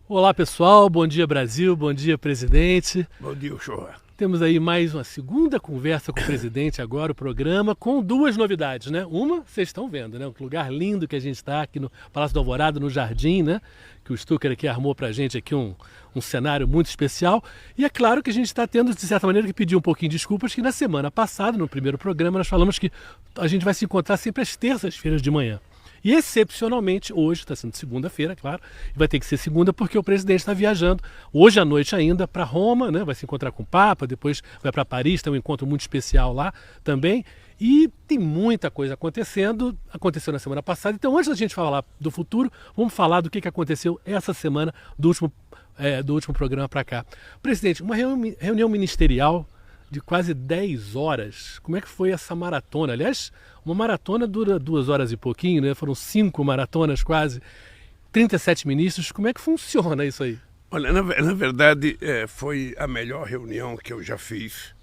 Olá pessoal, bom dia Brasil, bom dia presidente. Bom dia, Uchoa. Temos aí mais uma segunda conversa com o presidente agora, o programa, com duas novidades, né? Uma, vocês estão vendo, né? Um lugar lindo que a gente está aqui no Palácio do Alvorada, no Jardim, né? Que o Stucker aqui armou pra gente aqui um cenário muito especial. E é claro que a gente está tendo, de certa maneira, que pedir um pouquinho de desculpas, que na semana passada, no primeiro programa, nós falamos que a gente vai se encontrar sempre às terças-feiras de manhã. E excepcionalmente, hoje, está sendo segunda-feira, claro, e vai ter que ser segunda porque o presidente está viajando hoje à noite ainda para Roma, né? Vai se encontrar com o Papa, depois vai para Paris, tem um encontro muito especial lá também. E tem muita coisa acontecendo, aconteceu na semana passada. Então, antes da gente falar do futuro, vamos falar do que aconteceu essa semana do último programa para cá. Presidente, uma reunião ministerial de quase 10 horas. Como é que foi essa maratona? Aliás, uma maratona dura 2 horas e pouquinho, né? Foram 5 maratonas quase, 37 ministros. Como é que funciona isso aí? Olha, na verdade, foi a melhor reunião que eu já fiz,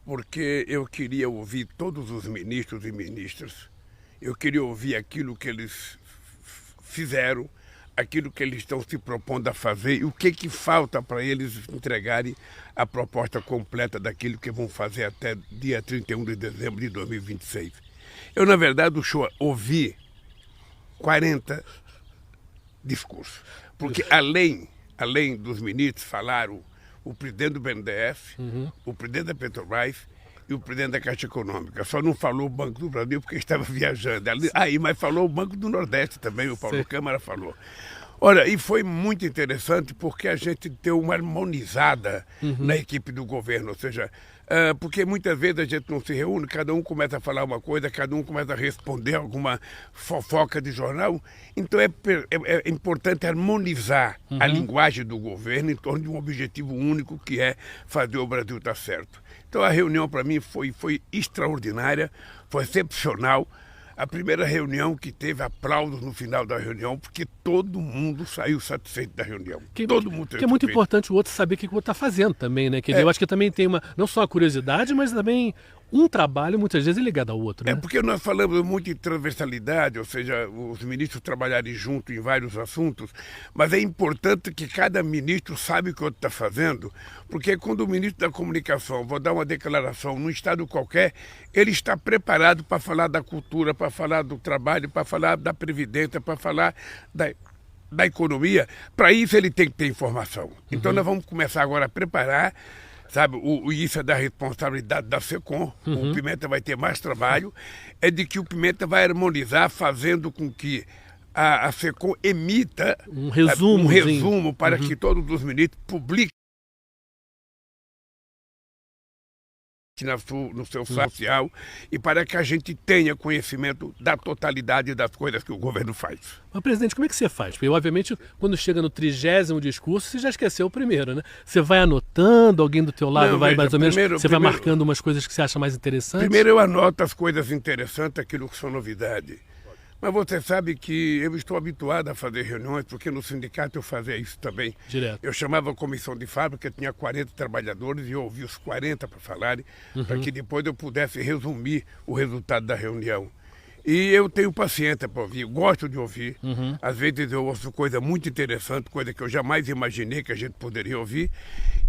porque eu queria ouvir todos os ministros e ministras. Eu queria ouvir aquilo que eles fizeram, aquilo que eles estão se propondo a fazer e o que falta para eles entregarem a proposta completa daquilo que vão fazer até dia 31 de dezembro de 2026. Eu, na verdade, ouvi 40 discursos, porque além dos ministros falaram o presidente do BNDES, o presidente da Petrobras e o presidente da Caixa Econômica. Só não falou o Banco do Brasil porque estava viajando. Mas falou o Banco do Nordeste também, o Paulo Câmara falou. Olha, e foi muito interessante porque a gente deu uma harmonizada na equipe do governo, ou seja, porque muitas vezes a gente não se reúne, cada um começa a falar uma coisa, cada um começa a responder alguma fofoca de jornal, então é importante harmonizar a linguagem do governo em torno de um objetivo único que é fazer o Brasil estar certo. Então a reunião para mim foi extraordinária, foi excepcional. A primeira reunião que teve aplausos no final da reunião, porque todo mundo saiu satisfeito da reunião. Todo mundo que é muito importante o outro saber o que o outro está fazendo também, né? Quer dizer, eu acho que também tem não só a curiosidade, mas também um trabalho muitas vezes é ligado ao outro, né? Porque nós falamos muito em transversalidade, ou seja, os ministros trabalharem junto em vários assuntos, mas é importante que cada ministro saiba o que o outro está fazendo, porque quando o ministro da Comunicação vou dar uma declaração num estado qualquer, ele está preparado para falar da cultura, para falar do trabalho, para falar da previdência, para falar da economia. Para isso ele tem que ter informação. Então nós vamos começar agora a preparar. Sabe, isso é da responsabilidade da SECOM, o Pimenta vai ter mais trabalho, é de que o Pimenta vai harmonizar fazendo com que a SECOM emita um resumo para que todos os ministros publiquem no seu site social e para que a gente tenha conhecimento da totalidade das coisas que o governo faz. Mas, presidente, como é que você faz? Porque, obviamente, quando chega no 30º discurso, você já esqueceu o primeiro, né? Você vai anotando, alguém do teu lado vai mais ou menos, você vai marcando umas coisas que você acha mais interessantes? Primeiro eu anoto as coisas interessantes, aquilo que são novidade. Mas você sabe que eu estou habituado a fazer reuniões, porque no sindicato eu fazia isso também. Direto. Eu chamava a comissão de fábrica, tinha 40 trabalhadores e eu ouvia os 40 para falarem, para que depois eu pudesse resumir o resultado da reunião. E eu tenho paciência para ouvir, gosto de ouvir. Às vezes eu ouço coisa muito interessante, coisa que eu jamais imaginei que a gente poderia ouvir.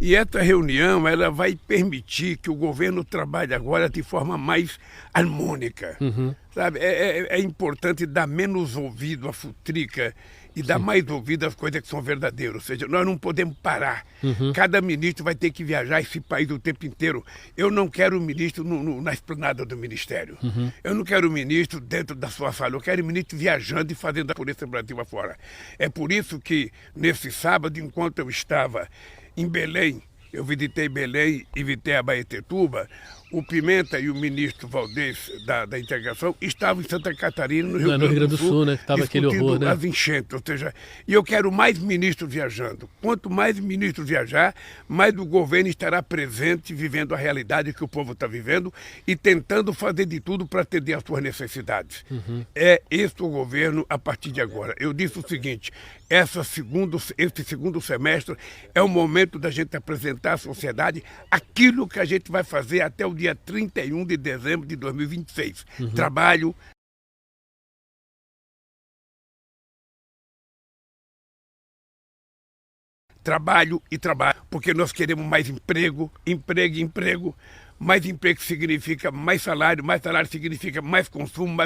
E essa reunião ela vai permitir que o governo trabalhe agora de forma mais harmônica. Sabe? É importante dar menos ouvido à futrica e dar mais ouvido às coisas que são verdadeiras. Ou seja, nós não podemos parar. Cada ministro vai ter que viajar esse país o tempo inteiro. Eu não quero um ministro na esplanada do ministério. Eu não quero um ministro dentro da sua sala. Eu quero um ministro viajando e fazendo a polícia Brasil afora. É por isso que, nesse sábado, enquanto eu estava em Belém, eu visitei Belém e visitei Abaetetuba, o Pimenta e o ministro Valdez da Integração estavam em Santa Catarina, no Rio Grande do Sul, né? Que estava aquele horror, né? As enchentes, ou seja, e eu quero mais ministros viajando. Quanto mais ministros viajar, mais o governo estará presente, vivendo a realidade que o povo está vivendo e tentando fazer de tudo para atender às suas necessidades. É esse o governo a partir de agora. Eu disse o seguinte, esse segundo semestre é o momento da gente apresentar à sociedade aquilo que a gente vai fazer até o dia 31 de dezembro de 2026. Trabalho, trabalho e trabalho, porque nós queremos mais emprego, emprego, emprego. Mais emprego significa mais salário significa mais consumo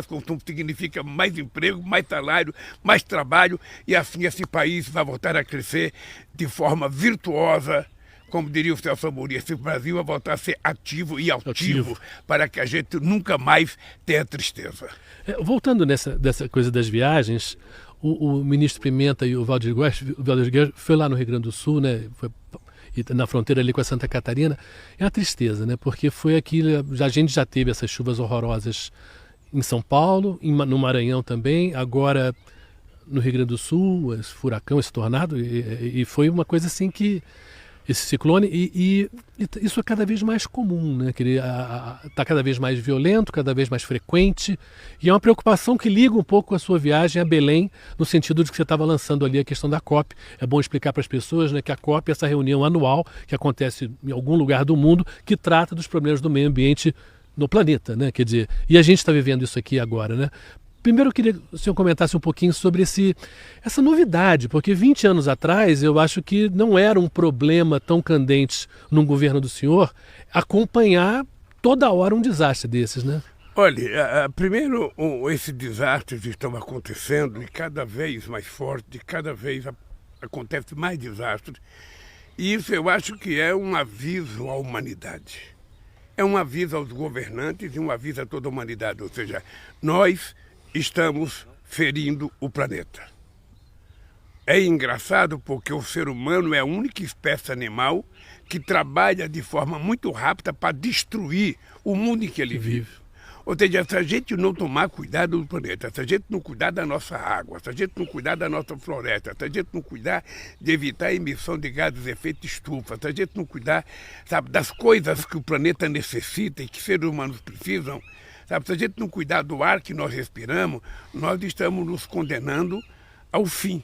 significa mais emprego, mais salário, mais trabalho, e assim esse país vai voltar a crescer de forma virtuosa, como diria o Celso Amorim, esse Brasil vai voltar a ser ativo e altivo, para que a gente nunca mais tenha tristeza. Voltando dessa coisa das viagens, o ministro Pimenta e o Valdir Guedes foi lá no Rio Grande do Sul, né? Foi na fronteira ali com a Santa Catarina. É uma tristeza, né? Porque foi aquilo, a gente já teve essas chuvas horrorosas em São Paulo, no Maranhão também, agora no Rio Grande do Sul, esse furacão, esse tornado, e foi uma coisa assim que esse ciclone, e isso é cada vez mais comum, né? Que ele está cada vez mais violento, cada vez mais frequente, e é uma preocupação que liga um pouco a sua viagem a Belém, no sentido de que você estava lançando ali a questão da COP. É bom explicar para as pessoas, né, que a COP é essa reunião anual que acontece em algum lugar do mundo, que trata dos problemas do meio ambiente no planeta, né? Quer dizer, e a gente está vivendo isso aqui agora, né? Primeiro eu queria que o senhor comentasse um pouquinho sobre essa novidade, porque 20 anos atrás eu acho que não era um problema tão candente no governo do senhor acompanhar toda hora um desastre desses, né? Olha, primeiro esses desastres estão acontecendo e cada vez mais forte, cada vez acontece mais desastres. E isso eu acho que é um aviso à humanidade. É um aviso aos governantes e um aviso a toda a humanidade, ou seja, nós estamos ferindo o planeta. É engraçado porque o ser humano é a única espécie animal que trabalha de forma muito rápida para destruir o mundo em que ele vive. Ou seja, se a gente não tomar cuidado do planeta, se a gente não cuidar da nossa água, se a gente não cuidar da nossa floresta, se a gente não cuidar de evitar a emissão de gases de efeito estufa, se a gente não cuidar, sabe, das coisas que o planeta necessita e que seres humanos precisam, sabe, se a gente não cuidar do ar que nós respiramos, nós estamos nos condenando ao fim.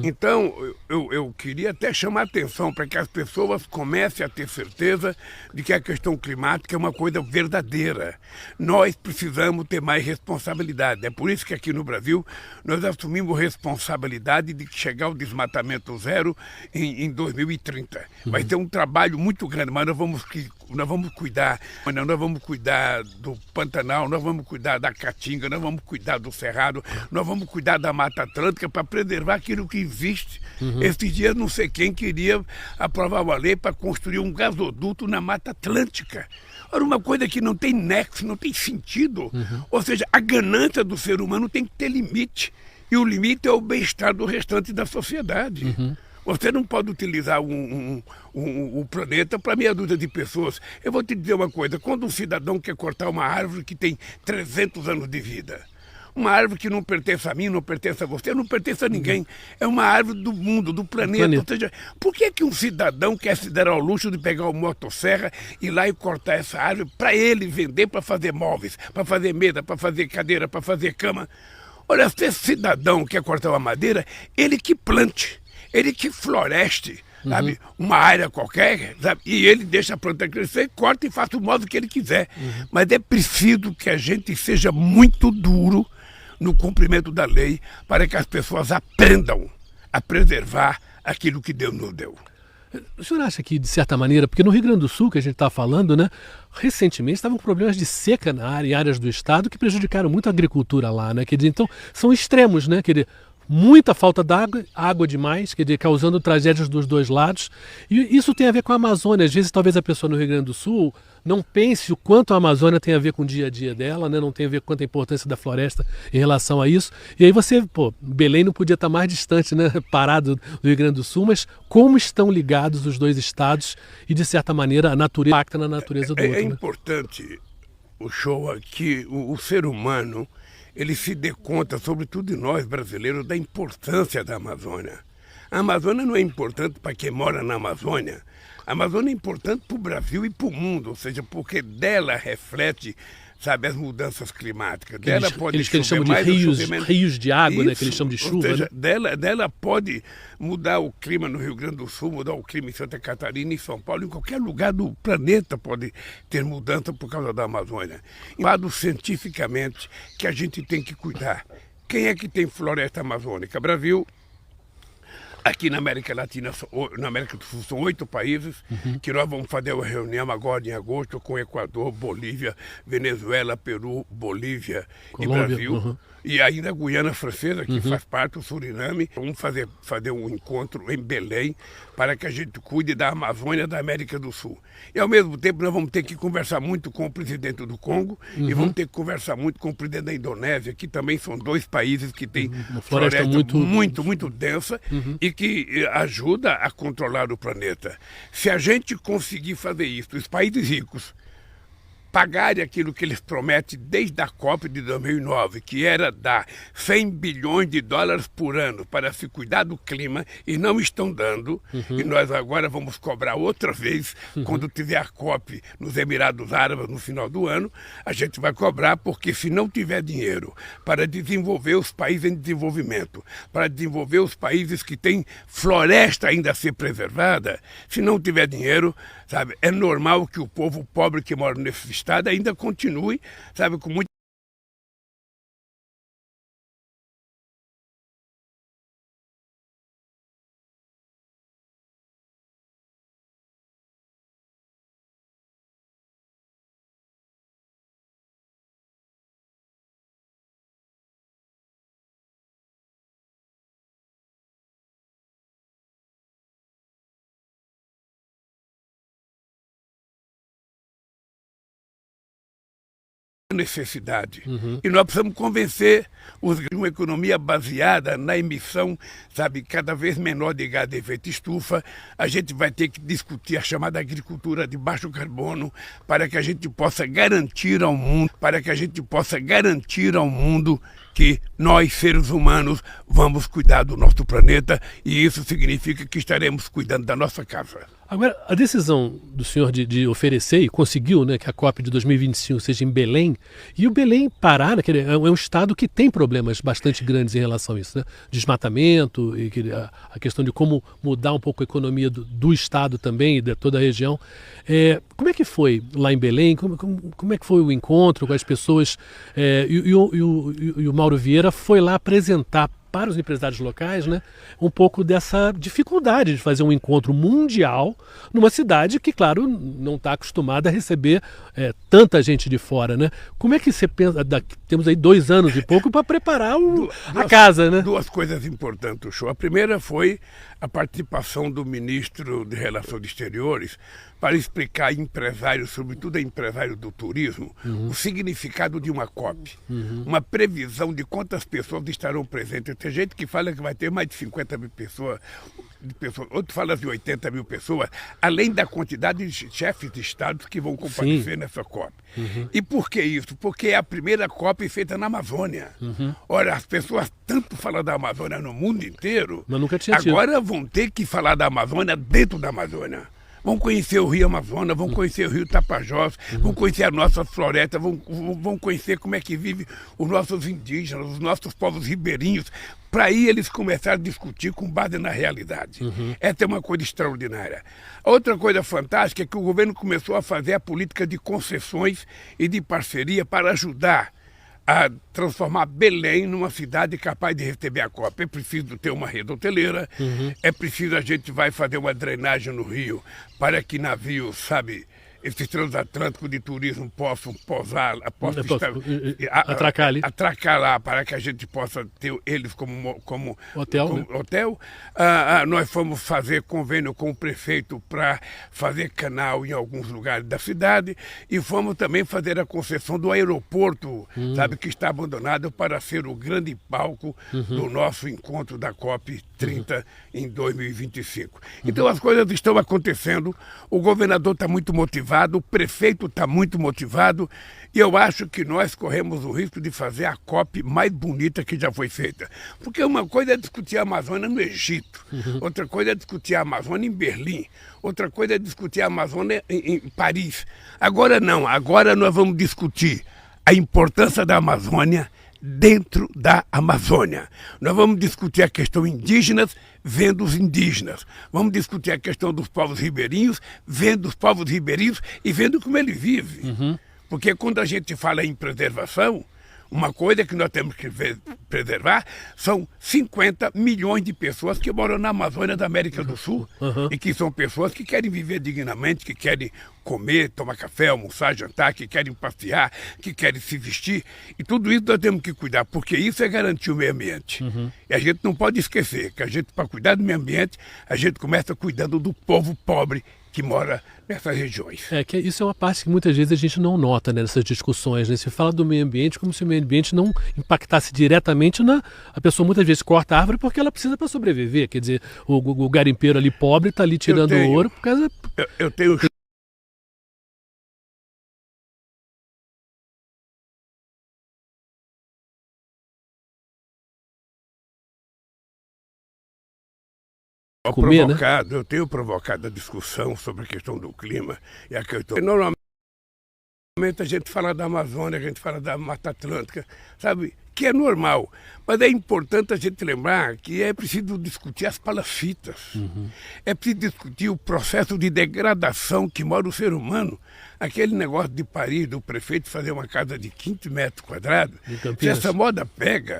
Então, eu queria até chamar a atenção para que as pessoas comecem a ter certeza de que a questão climática é uma coisa verdadeira. Nós precisamos ter mais responsabilidade. É por isso que aqui no Brasil nós assumimos responsabilidade de chegar ao desmatamento zero em 2030. Vai ter um trabalho muito grande, mas nós vamos cuidar do Pantanal, nós vamos cuidar da Caatinga, nós vamos cuidar do Cerrado, nós vamos cuidar da Mata Atlântica para preservar aquilo que existe. Esses dias não sei quem queria aprovar uma lei para construir um gasoduto na Mata Atlântica. Ora, uma coisa que não tem nexo, não tem sentido. Ou seja, a ganância do ser humano tem que ter limite. E o limite é o bem-estar do restante da sociedade. Você não pode utilizar o planeta para meia dúzia de pessoas. Eu vou te dizer uma coisa, quando um cidadão quer cortar uma árvore que tem 300 anos de vida, uma árvore que não pertence a mim, não pertence a você, não pertence a ninguém. É uma árvore do mundo, do planeta. Ou seja, por que um cidadão quer se dar ao luxo de pegar uma motosserra, ir lá e cortar essa árvore para ele vender, para fazer móveis, para fazer mesa, para fazer cadeira, para fazer cama? Olha, se esse cidadão quer cortar uma madeira, ele que plante, ele que floreste, sabe, uma área qualquer, sabe, e ele deixa a planta crescer, corta e faça o modo que ele quiser. Mas é preciso que a gente seja muito duro no cumprimento da lei para que as pessoas aprendam a preservar aquilo que Deus nos deu. O senhor acha que, de certa maneira, porque no Rio Grande do Sul, que a gente está falando, né, recentemente estavam com problemas de seca em áreas do estado que prejudicaram muito a agricultura lá, né? Quer dizer, então, são extremos, né? Quer dizer, muita falta d'água, água demais, quer dizer, causando tragédias dos dois lados. E isso tem a ver com a Amazônia. Às vezes, talvez a pessoa no Rio Grande do Sul não pense o quanto a Amazônia tem a ver com o dia a dia dela, né? Não tem a ver com quanta importância da floresta em relação a isso. E aí você, Belém não podia estar mais distante, né? Parado do Rio Grande do Sul, mas como estão ligados os dois estados e, de certa maneira, a natureza impacta na natureza do outro. É importante, o show aqui, o ser humano, ele se dê conta, sobretudo nós brasileiros, da importância da Amazônia. A Amazônia não é importante para quem mora na Amazônia. A Amazônia é importante para o Brasil e para o mundo, ou seja, porque dela reflete, sabe, as mudanças climáticas. Dela pode que eles chamam de rios de água, isso, né, que eles chamam de chuva. Ou seja, né? dela pode mudar o clima no Rio Grande do Sul, mudar o clima em Santa Catarina, em São Paulo, em qualquer lugar do planeta pode ter mudança por causa da Amazônia. Dado cientificamente que a gente tem que cuidar. Quem é que tem floresta amazônica? Brasil. Aqui na América Latina, na América do Sul, são 8 países que nós vamos fazer uma reunião agora em agosto com Equador, Bolívia, Venezuela, Peru, Bolívia Colômbia, e Brasil. E ainda a Guiana Francesa, que faz parte do Suriname. Vamos fazer um encontro em Belém para que a gente cuide da Amazônia da América do Sul. E ao mesmo tempo nós vamos ter que conversar muito com o presidente do Congo e vamos ter que conversar muito com o presidente da Indonésia, que também são 2 países que têm uma floresta muito densa e que ajuda a controlar o planeta. Se a gente conseguir fazer isso, os países ricos pagarem aquilo que eles prometem desde a COP de 2009, que era dar 100 bilhões de dólares por ano para se cuidar do clima, e não estão dando, e nós agora vamos cobrar outra vez, quando tiver a COP nos Emirados Árabes no final do ano, a gente vai cobrar, porque se não tiver dinheiro para desenvolver os países em desenvolvimento, para desenvolver os países que têm floresta ainda a ser preservada, se não tiver dinheiro, sabe, é normal que o povo pobre que mora nesse estado ainda continue, sabe, com muito necessidade. E nós precisamos convencer de uma economia baseada na emissão, sabe, cada vez menor de gás de efeito estufa. A gente vai ter que discutir a chamada agricultura de baixo carbono para que a gente possa garantir ao mundo, que nós, seres humanos, vamos cuidar do nosso planeta, e isso significa que estaremos cuidando da nossa casa. Agora, a decisão do senhor de oferecer, e conseguiu, né, que a COP de 2025 seja em Belém, e o Belém, Pará, né, é um estado que tem problemas bastante grandes em relação a isso, né? Desmatamento, e a questão de como mudar um pouco a economia do estado também, e de toda a região. Como é que foi lá em Belém? Como é que foi o encontro com as pessoas? E o Mauro Vieira foi lá apresentar para os empresários locais, né, um pouco dessa dificuldade de fazer um encontro mundial numa cidade que, claro, não está acostumada a receber tanta gente de fora, né? Como é que você pensa? Temos aí 2 anos e pouco para preparar a casa, né? 2 coisas importantes do show. A primeira foi a participação do ministro de Relações Exteriores para explicar a empresários, sobretudo a empresários do turismo, o significado de uma COP. Uma previsão de quantas pessoas estarão presentes. Tem gente que fala que vai ter mais de 50 mil pessoas, outros falam de 80 mil pessoas, além da quantidade de chefes de estados que vão comparecer nessa COP. E por que isso? Porque é a primeira COP feita na Amazônia. Ora, as pessoas tanto falam da Amazônia no mundo inteiro, mas nunca tinha tido. Agora vão ter que falar da Amazônia dentro da Amazônia. Vão conhecer o Rio Amazonas, vão conhecer o Rio Tapajós, vão conhecer a nossa floresta, vão conhecer como é que vivem os nossos indígenas, os nossos povos ribeirinhos, para aí eles começarem a discutir com base na realidade. Essa é uma coisa extraordinária. Outra coisa fantástica é que o governo começou a fazer a política de concessões e de parceria para ajudar a transformar Belém numa cidade capaz de receber a COP. É preciso ter uma rede hoteleira, é preciso, a gente vai fazer uma drenagem no rio para que navios, sabe, esses transatlânticos de turismo possam pousar, atracar lá, para que a gente possa ter eles como hotel. Nós fomos fazer convênio com o prefeito para fazer canal em alguns lugares da cidade, e fomos também fazer a concessão do aeroporto, sabe, que está abandonado, para ser o grande palco do nosso encontro da COP 30 em 2025. Então as coisas estão acontecendo, o governador está muito motivado, o prefeito está muito motivado, e eu acho que nós corremos o risco de fazer a COP mais bonita que já foi feita. Porque uma coisa é discutir a Amazônia no Egito, outra coisa é discutir a Amazônia em Berlim, outra coisa é discutir a Amazônia em Paris. Agora não, agora nós vamos discutir a importância da Amazônia dentro da Amazônia. Nós vamos discutir a questão indígenas, vendo os indígenas. Vamos discutir a questão dos povos ribeirinhos, vendo os povos ribeirinhos e vendo como eles vivem. Porque quando a gente fala em preservação, uma coisa que nós temos que preservar, são 50 milhões de pessoas que moram na Amazônia da América do Sul e que são pessoas que querem viver dignamente, que querem comer, tomar café, almoçar, jantar, que querem passear, que querem se vestir. E tudo isso nós temos que cuidar, porque isso é garantir o meio ambiente. E a gente não pode esquecer que a gente, para cuidar do meio ambiente, a gente começa cuidando do povo pobre que mora nessas regiões. Que isso é uma parte que muitas vezes a gente não nota, né, nessas discussões, né? Se fala do meio ambiente como se o meio ambiente não impactasse diretamente na... A pessoa muitas vezes corta a árvore porque ela precisa para sobreviver. Quer dizer, o garimpeiro ali pobre está ali tirando ouro por causa... Eu tenho... Comer, né? Eu tenho provocado a discussão sobre a questão do clima e a questão... Normalmente a gente fala da Amazônia, a gente fala da Mata Atlântica, sabe? Que é normal, mas é importante a gente lembrar que é preciso discutir as palafitas, é preciso discutir o processo de degradação que mora o ser humano. Aquele negócio de Paris, do prefeito fazer uma casa de 15 metros quadrados, se essa moda pega,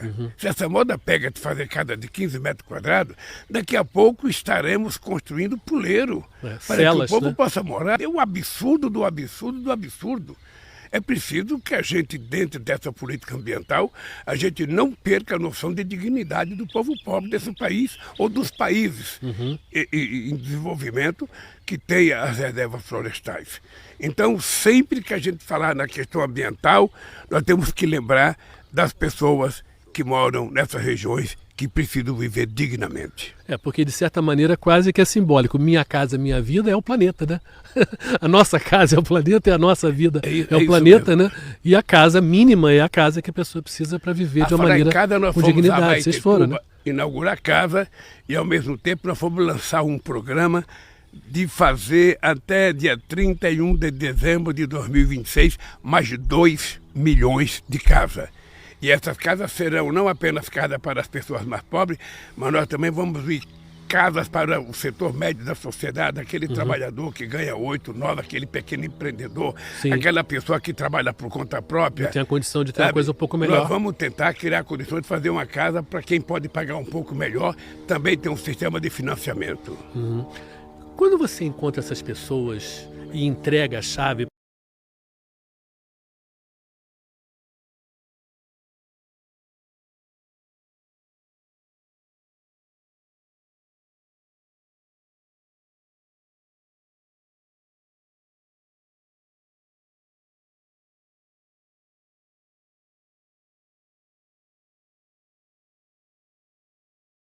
de fazer casa de 15 metros quadrados, daqui a pouco estaremos construindo puleiro, para que o povo possa morar. É um absurdo do absurdo do absurdo. É preciso que a gente, dentro dessa política ambiental, a gente não perca a noção de dignidade do povo pobre desse país ou dos países em desenvolvimento que tenha as reservas florestais. Então, sempre que a gente falar na questão ambiental, nós temos que lembrar das pessoas que moram nessas regiões que precisam viver dignamente. Porque de certa maneira quase que é simbólico. Minha casa, minha vida é o planeta, né? A nossa casa é o planeta e a nossa vida é o planeta, né? E a casa mínima é a casa que a pessoa precisa para viver de uma maneira com dignidade. Vocês foram, né? Inaugurar a casa e ao mesmo tempo nós fomos lançar um programa de fazer até dia 31 de dezembro de 2026 mais 2 milhões de casas. E essas casas serão não apenas casas para as pessoas mais pobres, mas nós também vamos ir casas para o setor médio da sociedade, aquele trabalhador que ganha 8, 9, aquele pequeno empreendedor, aquela pessoa que trabalha por conta própria. Tem a condição de ter uma coisa um pouco melhor. Nós vamos tentar criar condições de fazer uma casa para quem pode pagar um pouco melhor, também tem um sistema de financiamento. Quando você encontra essas pessoas e entrega a chave,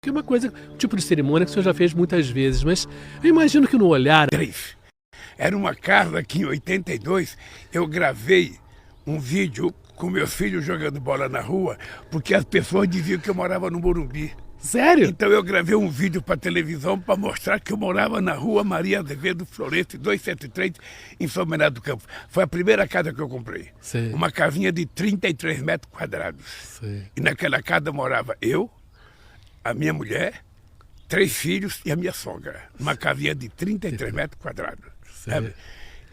que é uma coisa, um tipo de cerimônia que o senhor já fez muitas vezes, mas eu imagino que no olhar... Era uma casa que em 82 eu gravei um vídeo com meus filhos jogando bola na rua, porque as pessoas diziam que eu morava no Morumbi. Sério? Então eu gravei um vídeo para televisão para mostrar que eu morava na rua Maria Azevedo Florencio 273, em São Bernardo do Campo. Foi a primeira casa que eu comprei. Uma casinha de 33 metros quadrados. E naquela casa morava eu, a minha mulher, 3 filhos e a minha sogra. Uma casinha de 33 metros quadrados.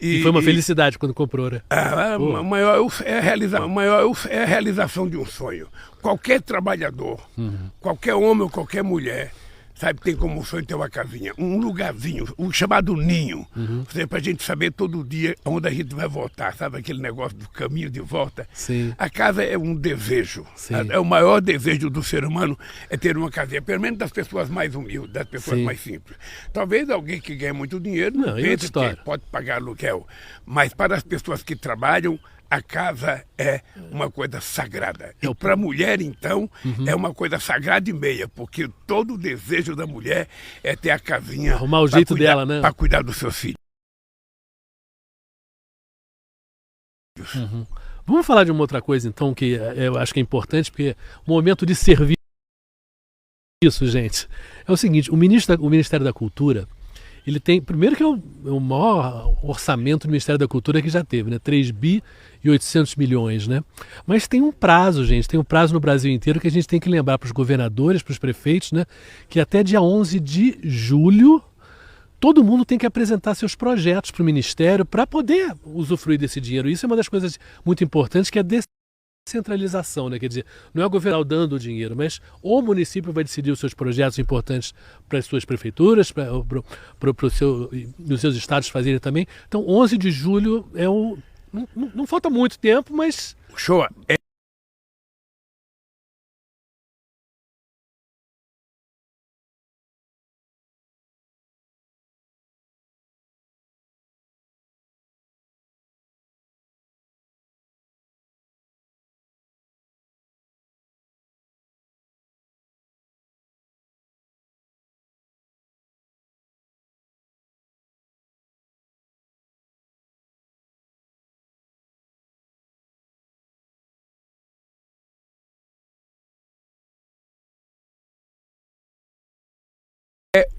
E foi uma felicidade quando comprou, né? A maior é a realização de um sonho. Qualquer trabalhador, qualquer homem ou qualquer mulher, sabe, tem como sonho ter uma casinha, um lugarzinho, o chamado ninho, para a gente saber todo dia onde a gente vai voltar, sabe, aquele negócio do caminho de volta. A casa é um desejo, é o maior desejo do ser humano, é ter uma casinha, pelo menos das pessoas mais humildes, das pessoas mais simples. Talvez alguém que ganha muito dinheiro não pense que pode pagar aluguel, mas para as pessoas que trabalham, a casa é uma coisa sagrada. E para a mulher, então, é uma coisa sagrada e meia, porque todo o desejo da mulher é ter a casinha... Arrumar o jeito dela, né? Para cuidar dos seus filhos. Vamos falar de uma outra coisa, então, que eu acho que é importante, porque o momento de serviço, gente, é o seguinte, o Ministério da Cultura... Ele tem, primeiro que é o maior orçamento do Ministério da Cultura que já teve, né? 3 bi e 800 milhões, né? Mas tem um prazo, gente, tem um prazo no Brasil inteiro que a gente tem que lembrar para os governadores, para os prefeitos, né? Que até dia 11 de julho todo mundo tem que apresentar seus projetos para o Ministério para poder usufruir desse dinheiro. Isso é uma das coisas muito importantes, que é centralização, né? Quer dizer, não é o governo dando o dinheiro, mas o município vai decidir os seus projetos importantes para as suas prefeituras, para os seus estados fazerem também. Então, 11 de julho é o... Não falta muito tempo, mas... Show.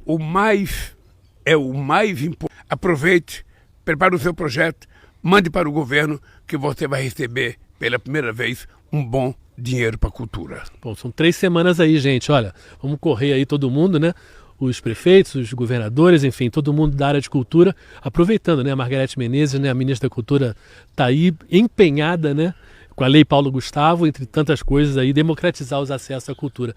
O mais importante. Aproveite, prepare o seu projeto, mande para o governo que você vai receber pela primeira vez um bom dinheiro para a cultura. Bom, são 3 semanas aí, gente. Olha, vamos correr aí todo mundo, né? Os prefeitos, os governadores, enfim, todo mundo da área de cultura, aproveitando, né? A Margarete Menezes, né? A ministra da Cultura, está aí empenhada, né? Com a Lei Paulo Gustavo, entre tantas coisas aí, democratizar os acessos à cultura.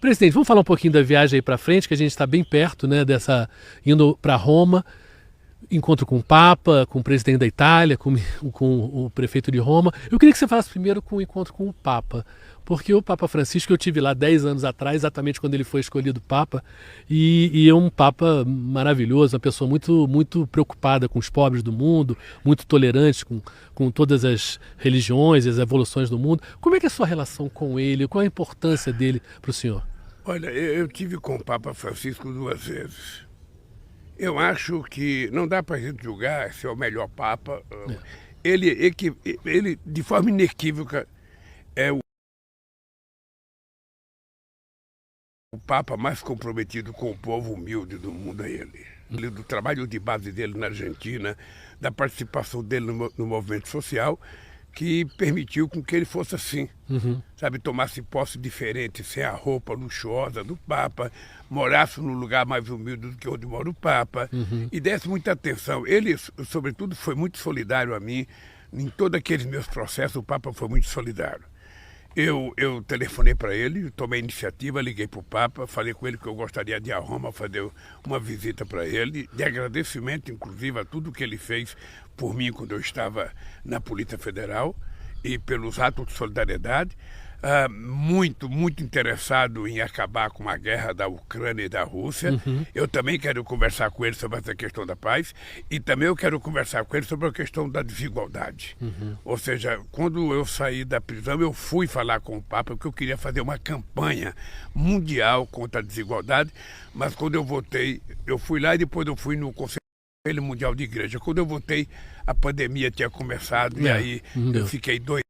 Presidente, vamos falar um pouquinho da viagem aí para frente, que a gente está bem perto, né? Indo para Roma, encontro com o Papa, com o presidente da Itália, com o prefeito de Roma. Eu queria que você falasse primeiro com o encontro com o Papa, porque o Papa Francisco, eu tive lá 10 anos atrás, exatamente quando ele foi escolhido Papa, e é um Papa maravilhoso, uma pessoa muito, muito preocupada com os pobres do mundo, muito tolerante com todas as religiões, as evoluções do mundo. Como é que é a sua relação com ele? Qual a importância dele para o senhor? Olha, eu tive com o Papa Francisco 2 vezes. Eu acho que não dá para a gente julgar se é o melhor Papa. Ele, de forma inequívoca, é o Papa mais comprometido com o povo humilde do mundo, é ele. Do trabalho de base dele na Argentina, da participação dele no movimento social, que permitiu com que ele fosse assim, sabe, tomasse posse diferente, sem a roupa luxuosa do Papa, morasse num lugar mais humilde do que onde mora o Papa, e desse muita atenção. Ele, sobretudo, foi muito solidário a mim, em todos aqueles meus processos, o Papa foi muito solidário. Eu telefonei para ele, tomei iniciativa, liguei para o Papa, falei com ele que eu gostaria de ir a Roma fazer uma visita para ele, de agradecimento, inclusive, a tudo que ele fez por mim quando eu estava na Polícia Federal e pelos atos de solidariedade. Muito, muito interessado em acabar com a guerra da Ucrânia e da Rússia. Eu também quero conversar com ele sobre essa questão da paz e também eu quero conversar com ele sobre a questão da desigualdade. Ou seja, quando eu saí da prisão, eu fui falar com o Papa porque eu queria fazer uma campanha mundial contra a desigualdade, mas quando eu voltei, eu fui lá e depois eu fui no Conselho Mundial de Igreja. Quando eu voltei, a pandemia tinha começado e aí eu fiquei 2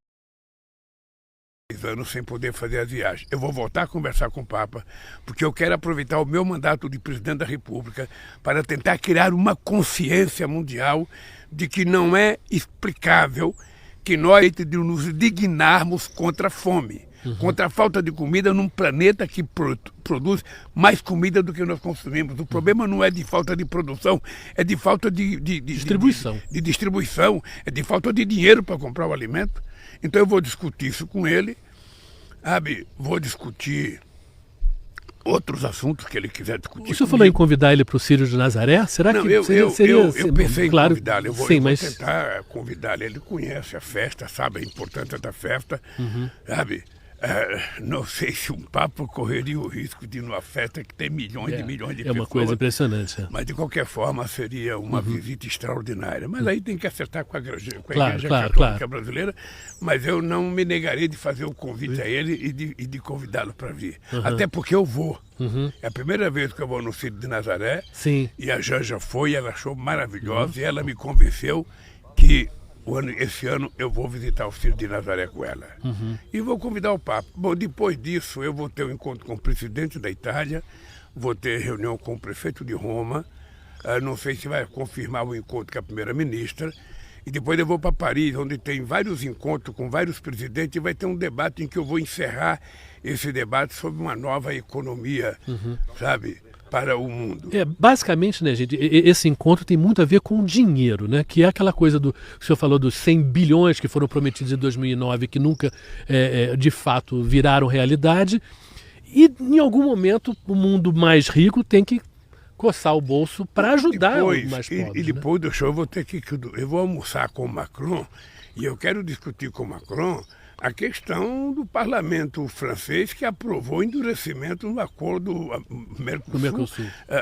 anos sem poder fazer as viagens. Eu vou voltar a conversar com o Papa, porque eu quero aproveitar o meu mandato de presidente da República para tentar criar uma consciência mundial de que não é explicável que nós de nos dignarmos contra a fome, contra a falta de comida num planeta que produz mais comida do que nós consumimos. O problema não é de falta de produção, é de falta de distribuição, é de falta de dinheiro para comprar o alimento. Então eu vou discutir isso com ele, sabe? Vou discutir outros assuntos que ele quiser discutir. O senhor falou em convidar ele para o Círio de Nazaré? Será não, que eu pensei em convidá-lo. Eu vou mas... tentar convidá-lo. Ele conhece a festa, sabe a importância da festa, sabe? Não sei se um Papa correria o risco de ir numa festa que tem milhões de milhões de pessoas. É uma coisa impressionante. Mas, de qualquer forma, seria uma visita extraordinária. Mas aí tem que acertar com a Igreja Católica Brasileira. Mas eu não me negarei de fazer o convite a ele e de convidá-lo para vir. Até porque eu vou. É a primeira vez que eu vou no Círio de Nazaré. Sim. E a Janja foi, ela achou maravilhosa e ela me convenceu que esse ano eu vou visitar o Círio de Nazaré com ela. E vou convidar o Papa. Bom, depois disso eu vou ter um encontro com o presidente da Itália, vou ter reunião com o prefeito de Roma, não sei se vai confirmar o encontro com a primeira-ministra, e depois eu vou para Paris, onde tem vários encontros com vários presidentes, e vai ter um debate em que eu vou encerrar esse debate sobre uma nova economia, sabe? para o mundo. Basicamente, né, gente, esse encontro tem muito a ver com dinheiro, né? Que é aquela coisa do que o senhor falou dos 100 bilhões que foram prometidos em 2009 que nunca, de fato, viraram realidade. E, em algum momento, o mundo mais rico tem que coçar o bolso para ajudar os mais pobres. E depois do show eu vou almoçar com o Macron e eu quero discutir com o Macron a questão do parlamento francês que aprovou o endurecimento do acordo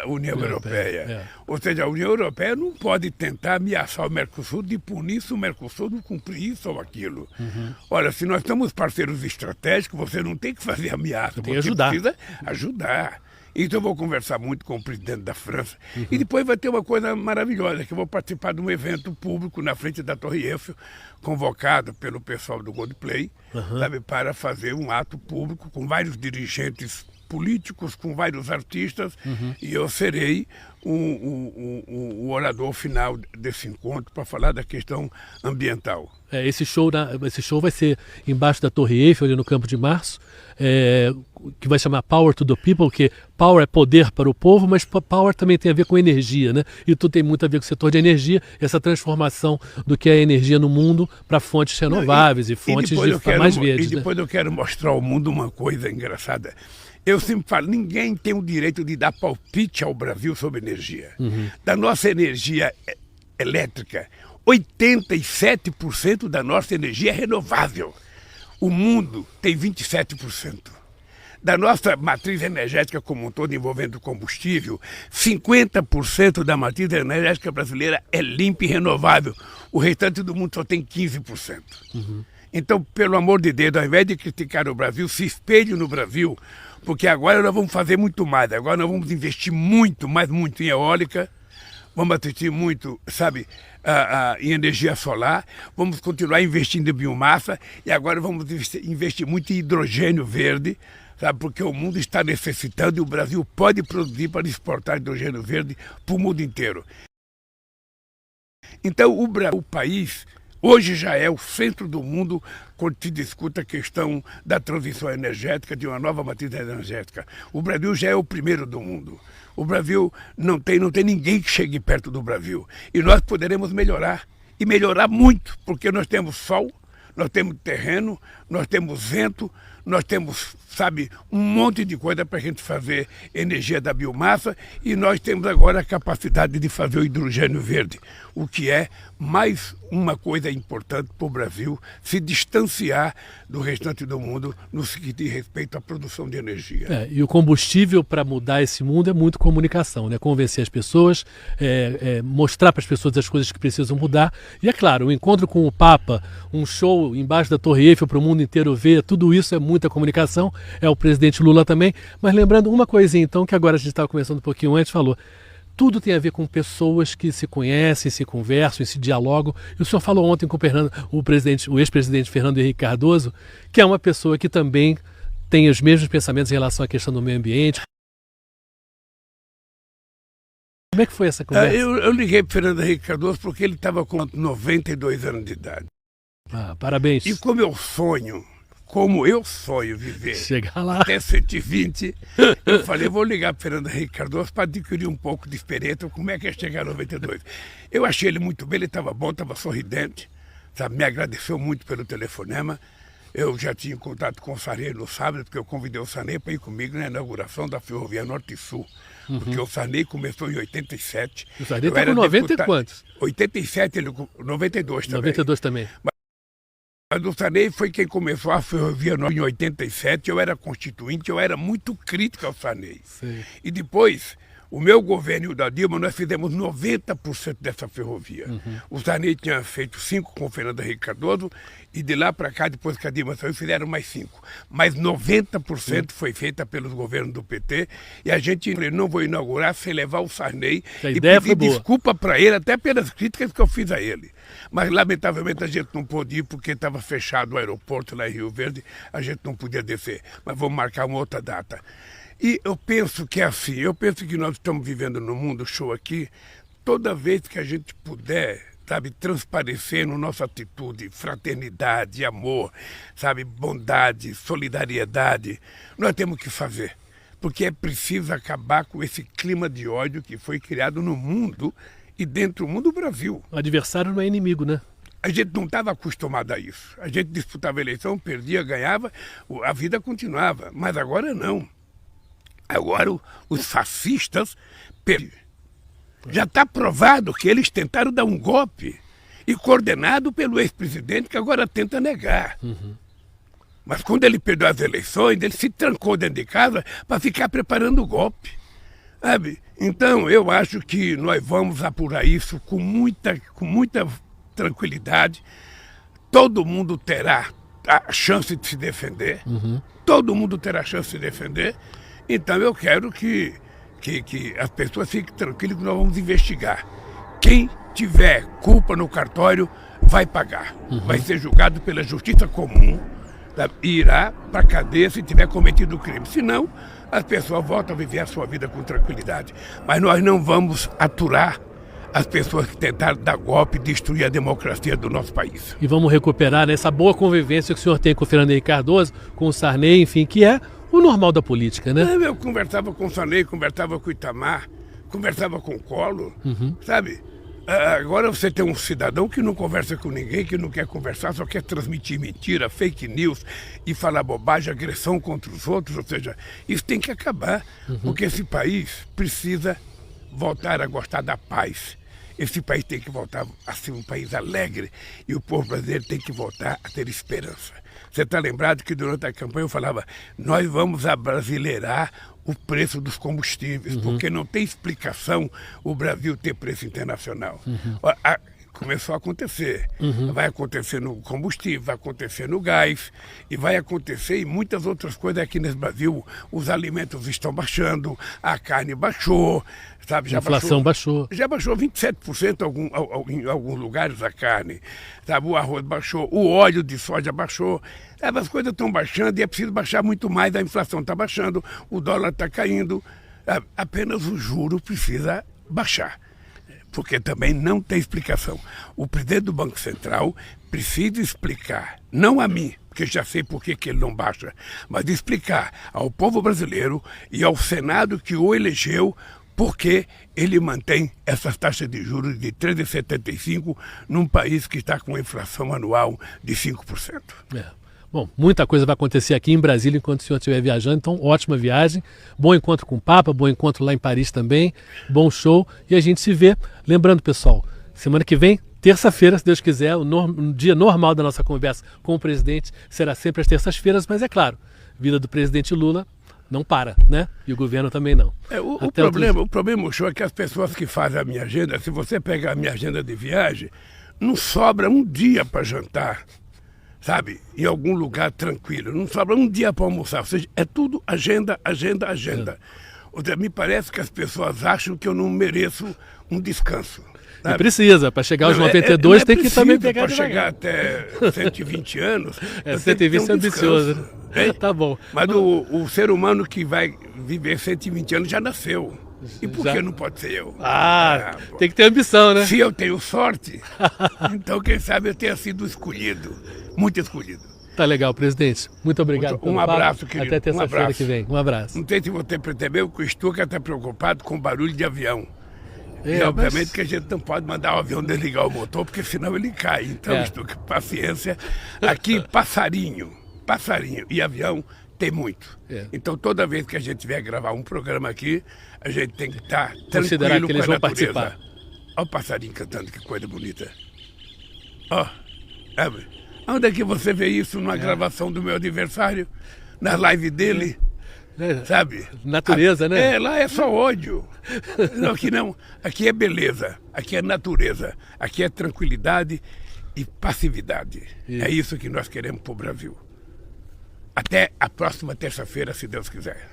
União Europeia. Ou seja, a União Europeia não pode tentar ameaçar o Mercosul de punir se o Mercosul não cumprir isso ou aquilo. Olha, se nós estamos parceiros estratégicos, você não tem que fazer ameaça, tem você precisa ajudar. Então eu vou conversar muito com o presidente da França. E depois vai ter uma coisa maravilhosa, que eu vou participar de um evento público na frente da Torre Eiffel, convocado pelo pessoal do Coldplay, sabe, para fazer um ato público com vários dirigentes políticos, com vários artistas, e eu serei o orador final desse encontro para falar da questão ambiental. Esse show vai ser embaixo da Torre Eiffel, ali no Campo de Março, que vai chamar Power to the People, que power é poder para o povo, mas power também tem a ver com energia, né? E tudo tem muito a ver com o setor de energia, essa transformação do que é a energia no mundo para fontes renováveis e fontes mais verdes. E depois eu quero mostrar ao mundo uma coisa engraçada. Eu sempre falo, ninguém tem o direito de dar palpite ao Brasil sobre energia. Da nossa energia elétrica, 87% da nossa energia é renovável. O mundo tem 27%. Da nossa matriz energética como um todo, envolvendo combustível, 50% da matriz energética brasileira é limpa e renovável. O restante do mundo só tem 15%. Então, pelo amor de Deus, ao invés de criticar o Brasil, se espelhe no Brasil, porque agora nós vamos fazer muito mais. Agora nós vamos investir muito, mas muito em eólica, vamos investir muito, sabe, em energia solar, vamos continuar investindo em biomassa e agora vamos investir muito em hidrogênio verde, sabe, porque o mundo está necessitando e o Brasil pode produzir para exportar hidrogênio verde para o mundo inteiro. Então, o país hoje já é o centro do mundo quando se discute a questão da transição energética, de uma nova matriz energética. O Brasil já é o primeiro do mundo. O Brasil não tem ninguém que chegue perto do Brasil. E nós poderemos melhorar, e melhorar muito, porque nós temos sol, nós temos terreno, nós temos vento, nós temos, sabe, um monte de coisa para a gente fazer energia da biomassa e nós temos agora a capacidade de fazer o hidrogênio verde, o que é mais uma coisa importante para o Brasil se distanciar do restante do mundo no que diz respeito à produção de energia. E o combustível para mudar esse mundo é muito comunicação, né? Convencer as pessoas, mostrar para as pessoas as coisas que precisam mudar. E é claro, o encontro com o Papa, um show embaixo da Torre Eiffel para o mundo inteiro ver, tudo isso é muita comunicação, é o presidente Lula também. Mas lembrando uma coisinha então, que agora a gente estava conversando um pouquinho antes, falou, tudo tem a ver com pessoas que se conhecem, se conversam, se dialogam. E o senhor falou ontem com o ex-presidente Fernando Henrique Cardoso, que é uma pessoa que também tem os mesmos pensamentos em relação à questão do meio ambiente. Como é que foi essa conversa? Eu liguei para o Fernando Henrique Cardoso porque ele estava com 92 anos de idade. Parabéns. E como eu sonho viver chegar lá até 120, eu falei, vou ligar para o Fernando Henrique Cardoso para adquirir um pouco de experiência, como é que é chegar a 92. Eu achei ele muito bem, ele estava bom, estava sorridente, sabe? Me agradeceu muito pelo telefonema. Eu já tinha contato com o Sarney no sábado, porque eu convidei o Sarney para ir comigo na inauguração da Ferrovia Norte e Sul. Porque o Sarney começou em 87. O Sarney está com 90 e quantos? 87, 92 também. 92 também. Mas o Sarney foi quem começou a Ferrovia Norte em 87, eu era constituinte, eu era muito crítico ao Sarney. Sim. E depois, o meu governo e o da Dilma, nós fizemos 90% dessa ferrovia. O Sarney tinha feito 5 com o Fernando Henrique Cardoso, e de lá para cá, depois que a Dilma saiu, fizeram mais 5. Mas 90% foi feita pelos governos do PT, e a gente não vou inaugurar sem levar o Sarney e pedir desculpa para ele, até pelas críticas que eu fiz a ele. Mas, lamentavelmente, a gente não pôde ir porque estava fechado o aeroporto lá em Rio Verde, a gente não podia descer. Mas vamos marcar uma outra data. E eu penso que é assim, eu penso que nós estamos vivendo no mundo show aqui, toda vez que a gente puder, sabe, transparecer na nossa atitude, fraternidade, amor, sabe, bondade, solidariedade, nós temos que fazer. porque é preciso acabar com esse clima de ódio que foi criado no mundo e dentro do mundo do Brasil. O adversário não é inimigo, né? A gente não estava acostumado a isso. A gente disputava a eleição, perdia, ganhava, a vida continuava. Mas agora não. Agora os fascistas perdem. Já está provado que eles tentaram dar um golpe e coordenado pelo ex-presidente que agora tenta negar. Mas quando ele perdeu as eleições, ele se trancou dentro de casa para ficar preparando o golpe. Sabe? Então eu acho que nós vamos apurar isso com muita tranquilidade. Todo mundo terá a chance de se defender. Todo mundo terá a chance de se defender. Então eu quero que as pessoas fiquem tranquilas que nós vamos investigar. Quem tiver culpa no cartório vai pagar. Vai ser julgado pela justiça comum, sabe? E irá para a cadeia se tiver cometido o crime. Senão, as pessoas voltam a viver a sua vida com tranquilidade. Mas nós não vamos aturar as pessoas que tentaram dar golpe e destruir a democracia do nosso país. E vamos recuperar essa boa convivência que o senhor tem com o Fernando Henrique Cardoso, com o Sarney, enfim, que é o normal da política, né? Eu conversava com o Sarney, conversava com o Itamar, conversava com o Collor, sabe? Agora você tem um cidadão que não conversa com ninguém, que não quer conversar, só quer transmitir mentira, fake news e falar bobagem, agressão contra os outros. Ou seja, isso tem que acabar, porque esse país precisa voltar a gostar da paz. Esse país tem que voltar a ser um país alegre e o povo brasileiro tem que voltar a ter esperança. Você está lembrado que durante a campanha eu falava, nós vamos abrasileirar o preço dos combustíveis, porque não tem explicação o Brasil ter preço internacional. Começou a acontecer. Vai acontecer no combustível, vai acontecer no gás e vai acontecer em muitas outras coisas aqui nesse Brasil. Os alimentos estão baixando, a carne baixou, sabe? A inflação baixou. Já baixou 27% em alguns lugares a carne, sabe? O arroz baixou, o óleo de soja baixou. Sabe? As coisas estão baixando e é preciso baixar muito mais. A inflação está baixando, o dólar está caindo. Sabe? Apenas o juro precisa baixar. Porque também não tem explicação. O presidente do Banco Central precisa explicar, não a mim, porque já sei por que ele não baixa, mas explicar ao povo brasileiro e ao Senado que o elegeu por que ele mantém essas taxas de juros de 13,75 num país que está com uma inflação anual de 5%. Bom, muita coisa vai acontecer aqui em Brasília enquanto o senhor estiver viajando, então ótima viagem, bom encontro com o Papa, bom encontro lá em Paris também, bom show e a gente se vê. Lembrando, pessoal, semana que vem, terça-feira, se Deus quiser, o dia normal da nossa conversa com o presidente será sempre às terças-feiras, mas é claro, vida do presidente Lula não para, né? E o governo também não. O problema, show, é que as pessoas que fazem a minha agenda, se você pegar a minha agenda de viagem, não sobra um dia para jantar. Sabe, em algum lugar tranquilo, não sobra um dia para almoçar, ou seja, é tudo agenda. Ou seja, me parece que as pessoas acham que eu não mereço um descanso. E precisa, para chegar aos 92 tem que também pegar para chegar até 120 anos. 120 é ambicioso, né? Tá bom. Mas o ser humano que vai viver 120 anos já nasceu. E por que não pode ser eu? Tem que ter ambição, né? Se eu tenho sorte, então quem sabe eu tenha sido escolhido, muito escolhido. Tá legal, presidente. Muito obrigado. Um abraço, querido. Até terça-feira que vem. Um abraço. Não sei se você percebeu que o Stuka está preocupado com barulho de avião. E obviamente que a gente não pode mandar o avião desligar o motor, porque senão ele cai. Então, Stuka, paciência. Aqui, passarinho e avião tem muito. Então, toda vez que a gente vier gravar um programa aqui, a gente tem que estar tranquilo que eles com a vão natureza. Participar. Olha o passarinho cantando, que coisa bonita. Onde é que você vê isso numa gravação do meu aniversário? Na live dele? Sabe? Natureza, né? Lá é só ódio. Não, aqui não. Aqui é beleza. Aqui é natureza. Aqui é tranquilidade e passividade. É isso que nós queremos para o Brasil. Até a próxima terça-feira, se Deus quiser.